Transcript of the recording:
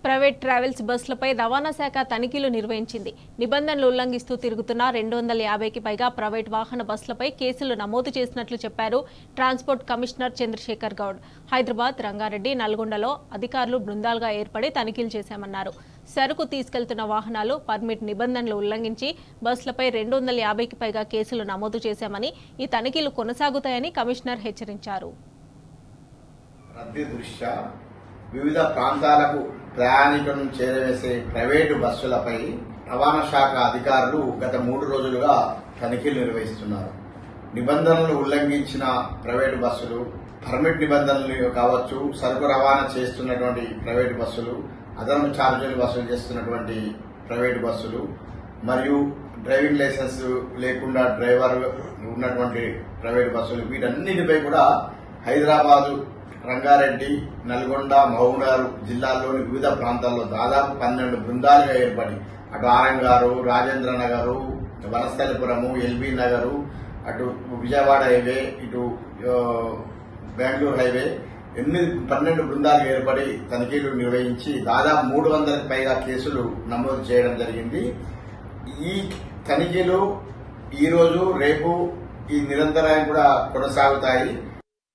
Private travels బస్సులపై రవాణా శాఖ తనిఖీలు నిర్వహించింది. నిబంధనలు ఉల్లంఘిస్తూ తిరుగుతున్న 250కి పైగా ప్రైవేట్ వాహన బస్సులపై కేసులు నమోదు చేసినట్లు చెప్పారు ట్రాన్స్పోర్ట్ కమిషనర్ చంద్రశేఖర్ గౌడ్. హైదరాబాద్, రంగారెడ్డి, నల్గొండలో అధికారులు బృందాలుగా ఏర్పడి తనిఖీలు చేశామన్నారు. సరుకు తీసుకెళ్తున్న వాహనాలు పర్మిట్ నిబంధనలు ఉల్లంఘించి బస్సులపై 250కి పైగా కేసులు నమోదు చేశామని, ఈ తనిఖీలు కొనసాగుతాయని కమిషనర్ హెచ్చరించారు. వివిధ ప్రాంతాలకు ప్రయాణికులను చేరవేసే ప్రైవేటు బస్సులపై రవాణా శాఖ అధికారులు గత 3 రోజులుగా తనిఖీలు నిర్వహిస్తున్నారు. నిబంధనలు ఉల్లంఘించిన ప్రైవేటు బస్సులు, పర్మిట్ నిబంధనలు కావచ్చు, సరుకు రవాణా చేస్తున్నటువంటి ప్రైవేటు బస్సులు, అదనపు ఛార్జీలు వసూలు చేస్తున్నటువంటి ప్రైవేటు బస్సులు మరియు డ్రైవింగ్ లైసెన్స్ లేకుండా డ్రైవర్ ఉన్నటువంటి ప్రైవేటు బస్సులు, వీటన్నిటిపై కూడా హైదరాబాదు, రంగారెడ్డి, నల్గొండ, మహబూబ్నగర్ జిల్లాల్లోని వివిధ ప్రాంతాల్లో దాదాపు 12 బృందాలుగా ఏర్పడి అటు ఆరంగారు, రాజేంద్ర నగరు, వనస్థలిపురము, ఎల్బీ నగరు, అటు విజయవాడ హైవే, ఇటు బెంగళూరు హైవే 12 బృందాలు ఏర్పడి తనిఖీలు నిర్వహించి దాదాపు 300కి పైగా కేసులు నమోదు చేయడం జరిగింది. ఈ తనిఖీలు ఈ రోజు, రేపు ఈ నిరంతరాయం కూడా కొనసాగుతాయి.